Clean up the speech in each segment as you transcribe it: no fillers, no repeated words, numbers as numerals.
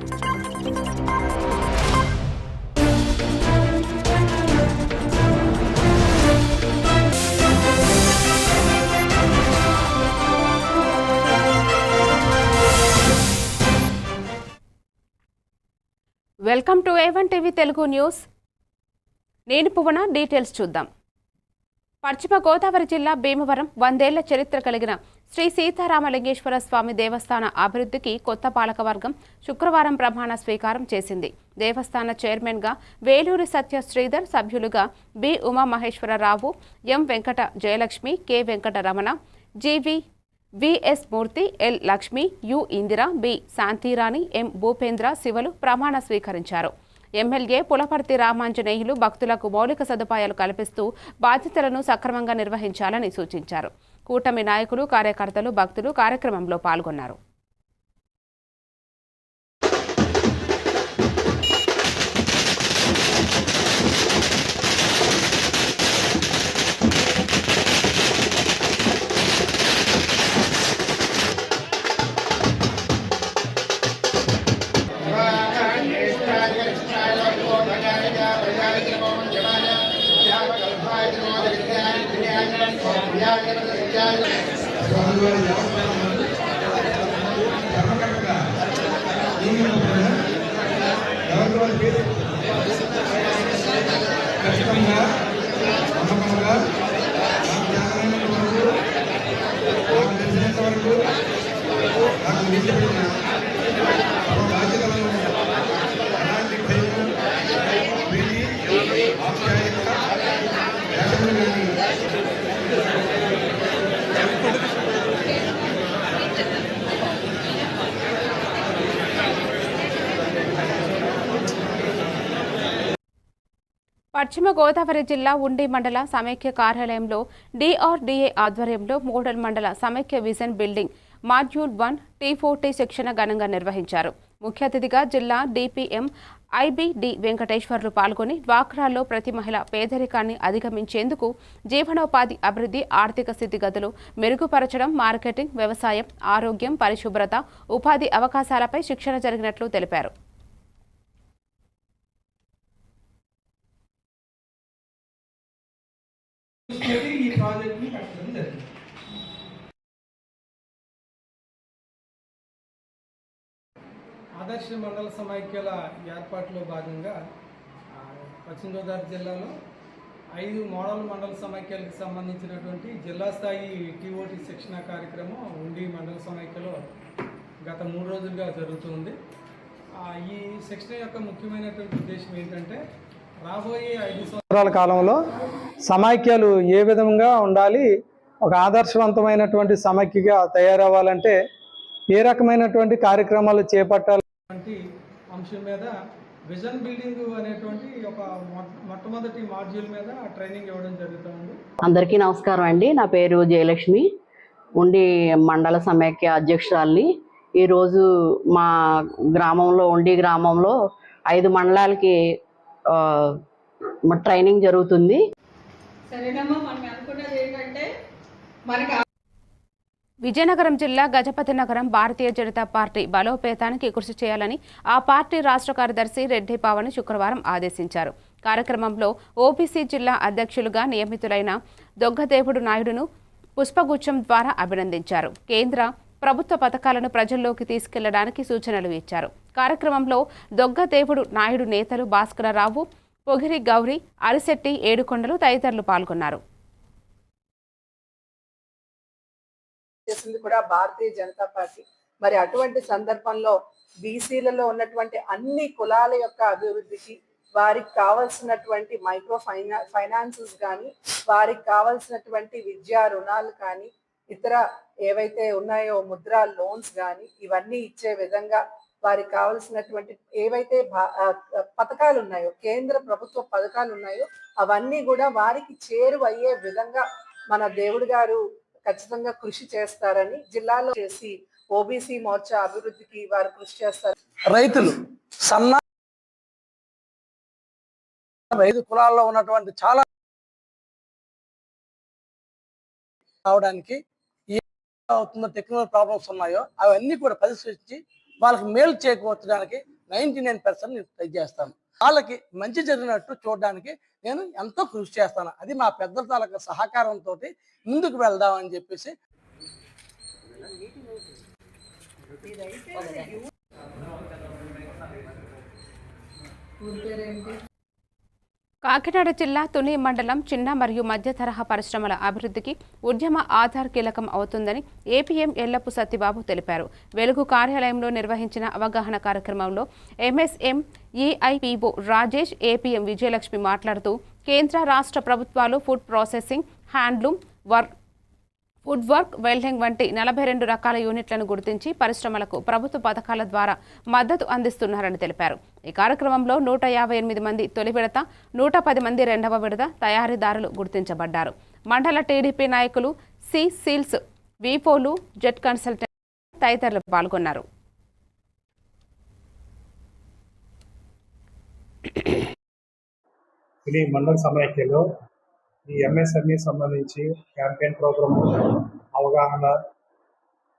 Welcome to A1 TV Telugu news. నేను పువన. Details చూద్దాం. పశ్చిమ గోదావరి జిల్లా భీమవరం 100 ఏళ్ల చరిత్ర కలిగిన శ్రీ సీతారామలింగేశ్వర స్వామి దేవస్థాన అభివృద్ధికి కొత్త పాలకవర్గం శుక్రవారం ప్రమాణ స్వీకారం చేసింది. దేవస్థాన చైర్మన్గా వేలూరి సత్య శ్రీధర్, సభ్యులుగా B Umamaheswararao, M Venkata Jayalakshmi, K Venkataramana, VS Murthy, L Lakshmi, U Indira, B Shantirani, M Bhupendra శివలు ప్రమాణ స్వీకరించారు. ఎమ్మెల్యే పులపర్తి రామాంజనేయులు భక్తులకు మౌలిక సదుపాయాలు కల్పిస్తూ బాధ్యతలను సక్రమంగా నిర్వహించాలని సూచించారు. కూటమి నాయకులు, కార్యకర్తలు, భక్తులు కార్యక్రమంలో పాల్గొన్నారు. పశ్చిమ గోదావరి జిల్లా ఉండి మండల సమైక్య కార్యాలయంలో డిఆర్డీఏ ఆధ్వర్యంలో మోడల్ మండల సమైక్య విజన్ బిల్డింగ్ మాడ్యూల్ 1 T40 శిక్షణ ఘనంగా నిర్వహించారు. ముఖ్య అతిథిగా జిల్లా డిపిఎం ఐబిడి వెంకటేశ్వర్లు పాల్గొని డ్వాక్రాల్లో ప్రతి మహిళ పేదరికాన్ని అధిగమించేందుకు జీవనోపాధి అభివృద్ధి, ఆర్థిక స్థితిగతులు మెరుగుపరచడం, మార్కెటింగ్, వ్యవసాయం, ఆరోగ్యం, పరిశుభ్రత, ఉపాధి అవకాశాలపై శిక్షణ జరిగినట్లు తెలిపారు. ఆదర్శ మండల సమైక్యల ఏర్పాటులో భాగంగా పశ్చిమ గోదావరి జిల్లాలో 5 మోడల్ మండల సమైక్యలకు సంబంధించినటువంటి జిల్లా స్థాయి T40 శిక్షణ కార్యక్రమం ఉండి మండల సమైక్యలో గత 3 రోజులుగా జరుగుతుంది. ఈ శిక్షణ యొక్క ముఖ్యమైనటువంటి ఉద్దేశం ఏంటంటే రాబోయే 5 సంవత్సరాల కాలంలో సమైక్యలు ఏ విధంగా ఉండాలి, ఒక ఆదర్శవంతమైనటువంటి సమైక్యగా తయారవ్వాలంటే ఏ రకమైనటువంటి కార్యక్రమాలు చేపట్టాలి అంశం మీద విజన్ బిల్డింగ్ అనేటువంటి ఒక మొట్టమొదటి మాడ్యూల్ మీద ట్రైనింగ్ ఇవ్వడం జరుగుతుంది. అందరికీ నమస్కారం అండి. నా పేరు జయలక్ష్మి, ఉండి మండల సమైక్య అధ్యక్షురాలిని. ఈరోజు మా గ్రామంలో, ఉండి గ్రామంలో 5 మండలాలకి ట్రైనింగ్ జరుగుతుంది. విజయనగరం జిల్లా గజపతి నగరం భారతీయ జనతా పార్టీ బలోపేతానికి కృషి చేయాలని ఆ పార్టీ రాష్ట్ర కార్యదర్శి రెడ్డి పావని శుక్రవారం ఆదేశించారు. కార్యక్రమంలో ఓబీసీ జిల్లా అధ్యక్షులుగా నియమితులైన దొగ్గదేవుడు నాయుడును పుష్పగుచ్చం ద్వారా అభినందించారు. కేంద్ర ప్రభుత్వ పథకాలను ప్రజల్లోకి తీసుకెళ్లడానికి సూచనలు ఇచ్చారు. కార్యక్రమంలో దొగ్గదేవుడు నాయుడు నేతలు భాస్కరరావు, పొగిరి గౌరి, అరిశెట్టి, ఏడుకొండలు తదితరులు పాల్గొన్నారు. చేసింది కూడా భారతీయ జనతా పార్టీ. మరి అటువంటి సందర్భంలో బీసీలలో ఉన్నటువంటి అన్ని కులాల యొక్క అభివృద్ధికి, వారికి కావాల్సినటువంటి మైక్రో ఫైనాన్సెస్ కానీ, వారికి కావాల్సినటువంటి విద్యా రుణాలు కానీ, ఇతర ఏవైతే ఉన్నాయో ముద్రా లోన్స్ కానీ, ఇవన్నీ ఇచ్చే విధంగా వారికి కావాల్సినటువంటి ఏవైతే పథకాలు ఉన్నాయో, కేంద్ర ప్రభుత్వ పథకాలు ఉన్నాయో, అవన్నీ కూడా వారికి చేరువయ్యే విధంగా మన దేవుడు గారు ఖచ్చితంగా కృషి చేస్తారని జిల్లాలో చేసి ఓబీసీ మోర్చా అభివృద్ధికి వారు కృషి చేస్తారు. రైతులు రైతు కులాల్లో ఉన్నటువంటి చాలా రావడానికి అవుతున్న టెక్నికల్ ప్రాబ్లమ్స్ ఉన్నాయో అవన్నీ కూడా పరిశీలించి వాళ్ళకి మేలు చేకూర్చడానికి 99% నేను ట్రై చేస్తాను. వాళ్ళకి మంచి జరిగినట్టు చూడడానికి నేను ఎంతో కృషి చేస్తాను. అది మా పెద్దల తాలూకా సహకారంతో ముందుకు వెళ్దామని చెప్పేసి. కాకినాడ జిల్లా తుని మండలం చిన్న మరియు మధ్య తరహా పరిశ్రమల అభివృద్ధికి ఉద్యమ ఆధార్ కీలకం అవుతుందని ఏపీఎం ఎల్లప్పు సత్యబాబు తెలిపారు. వెలుగు కార్యాలయంలో నిర్వహించిన అవగాహన కార్యక్రమంలో ఎంఎస్ఎం ఈఐపిఓ రాజేష్, ఏపీఎం విజయలక్ష్మి మాట్లాడుతూ కేంద్ర రాష్ట్ర ప్రభుత్వాలు food processing, handloom, food work, welding వంటి 42 రకాల యూనిట్లను గుర్తించి పరిశ్రమలకు ప్రభుత్వ పథకాల ద్వారా మద్దతు అందిస్తున్నారని తెలిపారు. ఈ కార్యక్రమంలో 158 మంది తొలి విడత, 110 మంది రెండవ విడత తయారీదారులు గుర్తించబడ్డారు. మండల టీడీపీ నాయకులు, సి సీల్స్, వీపోలు, జెట్ కన్సల్టెంట్ తదితరులు పాల్గొన్నారు. మండల సమైక్యలో ఈ ఎంఎస్ఎంఈ సంబంధించి క్యాంపెయిన్ ప్రోగ్రామ్ అవగాహన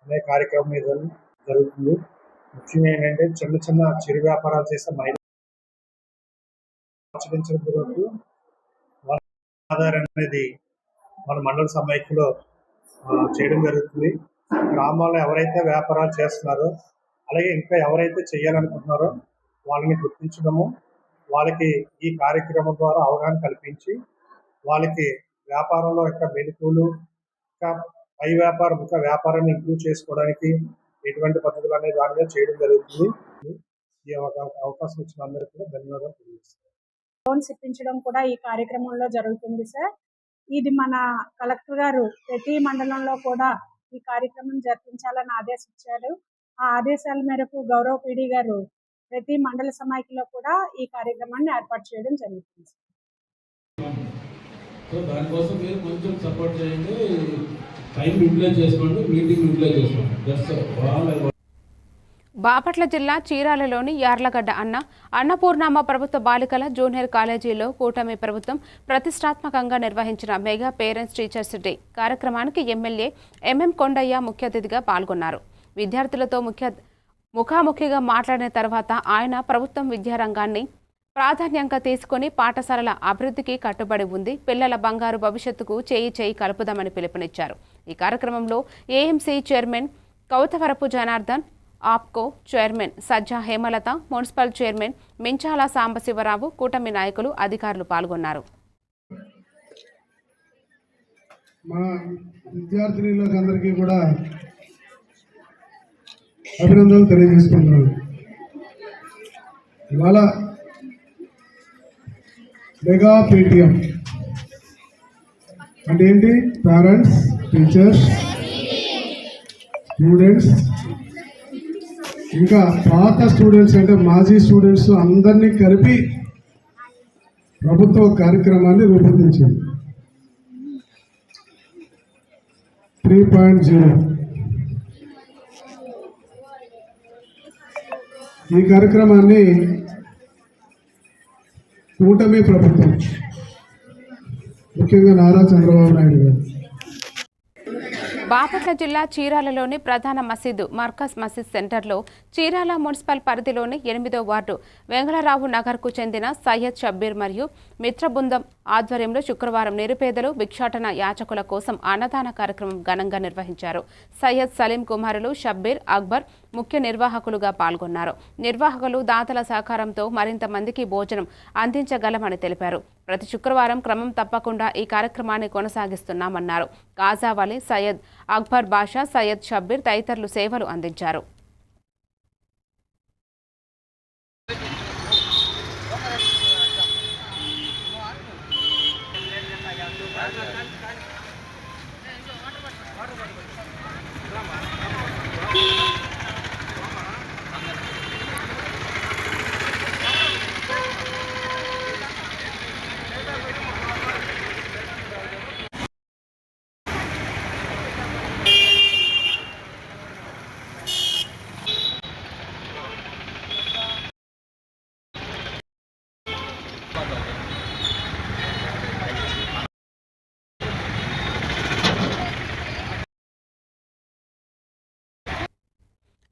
అనే కార్యక్రమం మీద జరుగుతుంది. ముఖ్యంగా ఏంటంటే చిన్న చిరు వ్యాపారాలు చేసే మహిళలు ఆధార్ అనేది మన మండల సమైక్యలో చేయడం జరుగుతుంది. గ్రామాల్లో ఎవరైతే వ్యాపారాలు చేస్తున్నారో, అలాగే ఇంకా ఎవరైతే చేయాలనుకుంటున్నారో వాళ్ళని గుర్తించడము, వాళ్ళకి ఈ కార్యక్రమం ద్వారా అవగాహన కల్పించి వాళ్ళకి వ్యాపారంలో యొక్క మెలకువలు, ఇంకా వ్యాపారాన్ని ఇంప్రూవ్ చేసుకోవడానికి ఎటువంటి పద్ధతులు అనే దాని మీద చేయడం జరుగుతుంది. ఈ అవకాశం ఇచ్చిన అందరికీ కూడా ధన్యవాదాలు తెలియజేస్తాను. లోన్స్ ఇప్పించడం కూడా ఈ కార్యక్రమంలో జరుగుతుంది సార్. ఇది మన కలెక్టర్ గారు ప్రతి మండలంలో కూడా ఈ కార్యక్రమం జరిపించాలని ఆదేశించారు. ఆ ఆదేశాల మేరకు గౌరవ పీడీ గారు ప్రతి మండల సమైక్యలో కూడా ఈ కార్యక్రమాన్ని ఏర్పాటు చేయడం జరుగుతుంది. సో దానికోసం మీరు కొంచెం సపోర్ట్ చేయండి, టైం యూటిలైజ్ చేసుకోండి, మీటింగ్ యూటిలైజ్ చేసుకోండి. బాపట్ల జిల్లా చీరాలలోని యార్లగడ్డ అన్నపూర్ణమ్మ ప్రభుత్వ బాలికల జూనియర్ కాలేజీలో కూటమి ప్రభుత్వం ప్రతిష్టాత్మకంగా నిర్వహించిన మెగా పేరెంట్స్ టీచర్స్ డే కార్యక్రమానికి ఎమ్మెల్యే ఎంఎం కొండయ్య ముఖ్య అతిథిగా పాల్గొన్నారు. విద్యార్థులతో ముఖాముఖిగా మాట్లాడిన తర్వాత ఆయన ప్రభుత్వం విద్యారంగాన్ని ప్రాధాన్యంగా తీసుకుని పాఠశాలల అభివృద్ధికి కట్టుబడి ఉంది, పిల్లల బంగారు భవిష్యత్తుకు చేయి కలుపుదామని పిలుపునిచ్చారు. ఈ కార్యక్రమంలో AMC chairman Kouthavarapu Janardhan, APCO chairman Sajja Hemalatha, municipal chairman Minchala Sambasivarao, కూటమి నాయకులు, అధికారులు పాల్గొన్నారు. మా విద్యార్థినులకు అందరికీ కూడా అభినందనలు తెలియజేసుకుంటున్నాను. ఇవాళ మెగా పేటిఎం అంటే ఏంటి? పేరెంట్స్, టీచర్స్, స్టూడెంట్స్, ఇంకా పాత స్టూడెంట్స్ అంటే మాజీ స్టూడెంట్స్ అందరినీ కలిపి ప్రభుత్వ కార్యక్రమాన్ని రూపొందించింది. 3.0 ఈ కార్యక్రమాన్ని కూటమి ప్రభుత్వం, ముఖ్యంగా నారా చంద్రబాబు నాయుడు గారు. బాపట్ల జిల్లా చీరాలలోని ప్రధాన మసీదు మర్కజ్ మసీద్ సెంటర్లో చీరాల మున్సిపల్ పరిధిలోని 8వ వార్డు వెంగళరావు నగర్కు చెందిన సయ్యద్ షబ్బీర్ మరియు మిత్ర బృందం ఆధ్వర్యంలో శుక్రవారం నిరుపేదలు భిక్షాటన యాచకుల కోసం అన్నదాన కార్యక్రమం ఘనంగా నిర్వహించారు. సయ్యద్ సలీం కుమారులు షబ్బీర్, అక్బర్ ముఖ్య నిర్వాహకులుగా పాల్గొన్నారు. నిర్వాహకులు దాతల సహకారంతో మరింత మందికి భోజనం అందించగలమని తెలిపారు. ప్రతి శుక్రవారం క్రమం తప్పకుండా ఈ కార్యక్రమాన్ని కొనసాగిస్తున్నామన్నారు. కాజావలి, సయ్యద్ అక్బర్ బాషా, సయ్యద్ షబ్బీర్ తదితరులు సేవలు అందించారు.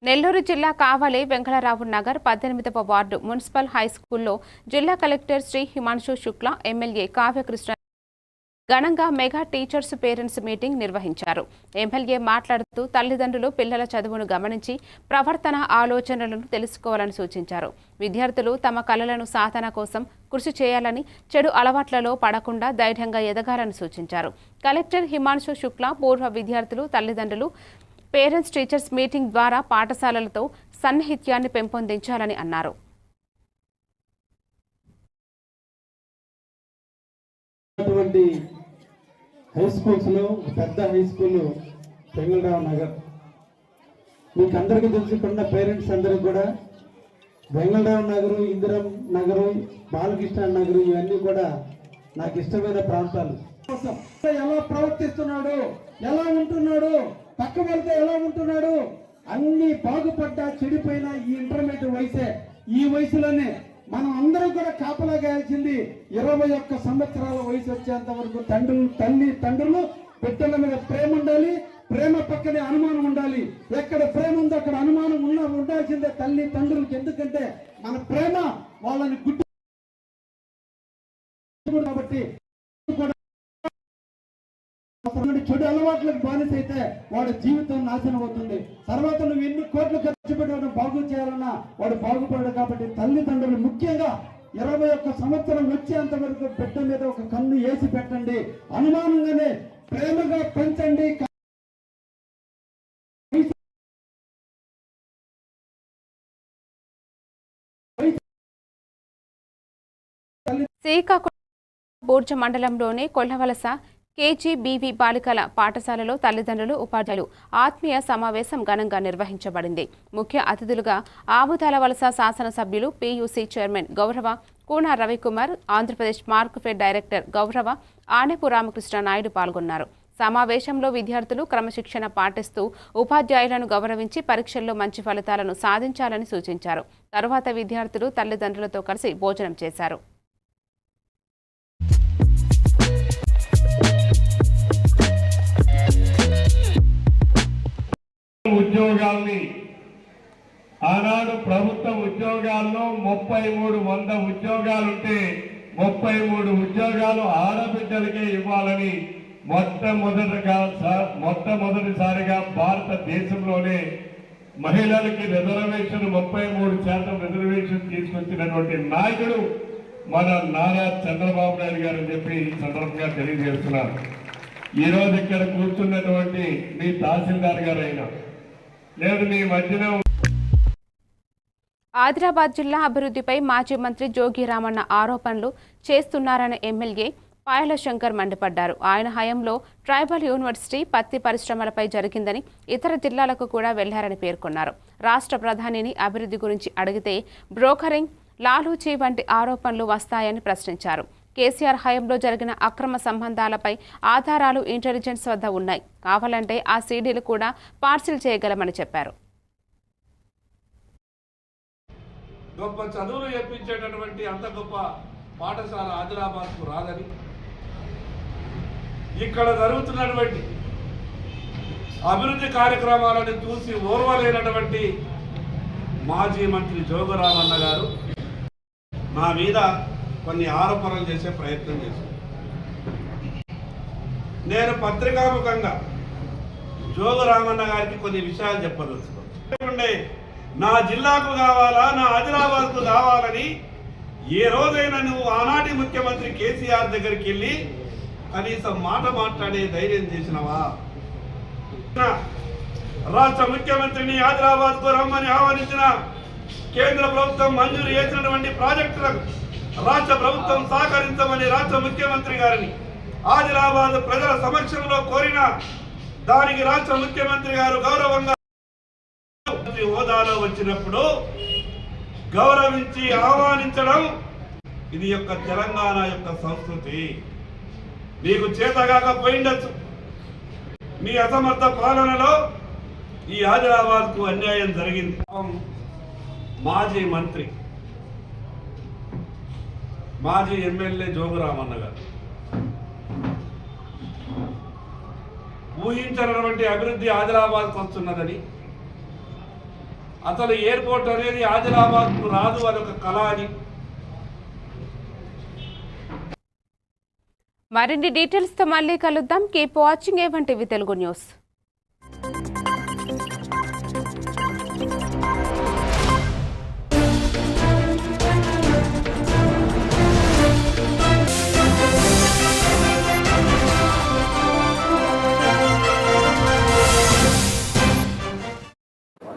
నెల్లూరు జిల్లా కావలి వెంకటరావు నగర్ 18వ వార్డు మున్సిపల్ హైస్కూల్లో జిల్లా కలెక్టర్ శ్రీ హిమాంశు శుక్లా, ఎమ్మెల్యే కావ్యకృష్ణ ఘనంగా మెగా టీచర్స్ పేరెంట్స్ మీటింగ్ నిర్వహించారు. ఎమ్మెల్యే మాట్లాడుతూ తల్లిదండ్రులు పిల్లల చదువును గమనించి ప్రవర్తన ఆలోచనలను తెలుసుకోవాలని సూచించారు. విద్యార్థులు తమ కలలను సాధన కోసం కృషి చేయాలని, చెడు అలవాట్లలో పడకుండా ధైర్యంగా ఎదగాలని సూచించారు. కలెక్టర్ హిమాంశు శుక్లా పూర్వ విద్యార్థులు, తల్లిదండ్రులు పేరెంట్స్ టీచర్స్ మీటింగ్ ద్వారా పాఠశాలలతో సన్నిహిత్యాన్ని పెంపొందించాలని అన్నారు. హై స్కూల్స్లో పెద్ద హై స్కూల్ వెంగళరావు నగర్, మీకు అందరికీ తెలుసుకున్న పేరెంట్స్ అందరికి కూడా వెంగళరావు నగరు, ఇందిరా నగరు, బాలకృష్ణ నగరు ఇవన్నీ కూడా నాకు ఇష్టమైన ప్రాంతాలు. ఎలా ప్రవర్తిస్తున్నాడు, ఎలా ఉంటున్నాడు, పక్క వెళ్తే ఎలా ఉంటున్నాడు, అన్ని బాగుపడ్డా చెడిపోయిన ఈ ఇంటర్మీడియట్ వయసే. ఈ వయసులోనే మనం అందరం కూడా కాపలా గాయాల్సింది 21 సంవత్సరాల వయసు వచ్చేంత వరకు తండ్రులు బిడ్డల మీద ప్రేమ ఉండాలి. ప్రేమ పక్కనే అనుమానం ఉండాలి. ఎక్కడ ప్రేమ ఉందో అక్కడ అనుమానం ఉండాల్సిందే తండ్రులకి. ఎందుకంటే మన ప్రేమ వాళ్ళని గుడ్డు కాబట్టి చెడు అలవాట్లకు బానిస అయితే వాడి జీవితం నాశనం అవుతుంది. తర్వాత నువ్వు ఎన్ని కోట్లు ఖర్చు పెట్టి బాగు చేయాలన్నా వాడు బాగుపడడు. కాబట్టి తల్లిదండ్రులు ముఖ్యంగా 21 సంవత్సరం వచ్చేంత వరకు బిడ్డ మీద ఒక కన్ను వేసి పెట్టండి. అనుమానంగానే ప్రేమగా పెంచండి. శ్రీకాకుళం బూర్జ మండలంలోని కొల్లవలస కేజీబీవీ బాలికల పాఠశాలలో తల్లిదండ్రులు, ఉపాధ్యాయులు ఆత్మీయ సమావేశం ఘనంగా నిర్వహించబడింది. ముఖ్య అతిథులుగా ఆముదాల వలస శాసనసభ్యులు, పీయూసీ చైర్మన్ గౌరవ కూన రవికుమార్, ఆంధ్రప్రదేశ్ మార్క్ఫెడ్ డైరెక్టర్ గౌరవ ఆనెపు రామకృష్ణ నాయుడు పాల్గొన్నారు. సమావేశంలో విద్యార్థులు క్రమశిక్షణ పాటిస్తూ ఉపాధ్యాయులను గౌరవించి పరీక్షల్లో మంచి ఫలితాలను సాధించాలని సూచించారు. తరువాత విద్యార్థులు తల్లిదండ్రులతో కలిసి భోజనం చేశారు. ఉద్యోగాల్ని ఆనాడు ప్రభుత్వ ఉద్యోగాల్లో 33,100 ఉద్యోగాలుంటే 33 ఉద్యోగాలు ఆడబిడ్డలకే ఇవ్వాలని మొట్టమొదటిసారిగా భారతదేశంలోనే మహిళలకి రిజర్వేషన్ 33% రిజర్వేషన్ తీసుకొచ్చినటువంటి నాయకుడు మన నారా చంద్రబాబు నాయుడు గారు అని చెప్పి ఈ సందర్భంగా తెలియజేస్తున్నారు. ఈరోజు ఇక్కడ కూర్చున్నటువంటి మీ తహసీల్దార్ గారైనా లేదు మీ మధ్యన ఆదిలాబాద్ జిల్లా అభివృద్ధిపై మాజీ మంత్రి జోగి రామన్న ఆరోపణలు చేస్తున్నారన్న ఎమ్మెల్యే పాయల శంకర్ మండిపడ్డారు. ఆయన హయాంలో ట్రైబల్ యూనివర్సిటీ పత్తి పరిశ్రమలపై జరిగిందని, ఇతర జిల్లాలకు కూడా వెళ్లారని పేర్కొన్నారు. రాష్ట్ర ప్రధానిని అభివృద్ధి గురించి అడిగితే బ్రోకరింగ్, లాలూచీ వంటి ఆరోపణలు వస్తాయని ప్రశ్నించారు. కేసీఆర్ హయాంలో జరిగిన అక్రమ సంబంధాలపై ఆధారాలు ఇంటెలిజెన్స్ వద్ద ఉన్నాయి. కావాలంటే ఆ సీడీలు కూడా పార్సిల్ చేయగలమని చెప్పారు. గొప్ప చదువులు చెప్పించేటటువంటి అంత గొప్ప పాఠశాల ఆదిలాబాద్కు రాదని, ఇక్కడ జరుగుతున్నటువంటి అభివృద్ధి కార్యక్రమాలను చూసి ఓర్వలేనటువంటి మాజీ మంత్రి జోగురామన్న గారు నా మీద కొన్ని ఆరోపణలు చేసే ప్రయత్నం చేశారు. నేను పత్రికాముఖంగా జోగురామన్న గారికి కొన్ని విషయాలు చెప్పదలుచుకున్నాను. నా జిల్లాకు కావాలా, నా ఆదిలాబాద్కు కావాలని ఏ రోజైనా నువ్వు ఆనాటి ముఖ్యమంత్రి కేసీఆర్ దగ్గరికి వెళ్ళి కనీసం మాట మాట్లాడే ధైర్యం చేసినవా? రాష్ట్ర ముఖ్యమంత్రిని ఆదిలాబాద్కు రమ్మని ఆహ్వానించిన కేంద్ర ప్రభుత్వం మంజూరు చేసినటువంటి ప్రాజెక్టులకు రాష్ట్ర ప్రభుత్వం సహకరించమని రాష్ట్ర ముఖ్యమంత్రి గారిని ఆదిలాబాద్ ప్రజల సమక్షంలో కోరిన దానికి రాష్ట్ర ముఖ్యమంత్రి గారు గౌరవంగా హోదాలో వచ్చినప్పుడు గౌరవించి ఆహ్వానించడం ఇది యొక్క తెలంగాణ యొక్క సంస్కృతి. నీకు చేతగాకపోయిండొచ్చు, మీ అసమర్థ పాలనలో ఈ ఆదిలాబాద్కు అన్యాయం జరిగింది. మాజీ మంత్రి, మాజీ ఎమ్మెల్యే జోగురామన్న గారు ఊహించినటువంటి అభివృద్ధి ఆదిలాబాద్కు వస్తున్నదని, అసలు ఎయిర్పోర్ట్ అనేది ఆదిలాబాద్కు రాదు, అదొక కళ అని. మరిన్ని డీటెయిల్స్తో మళ్ళీ కలుద్దాం. Keep watching A1 TV Telugu news.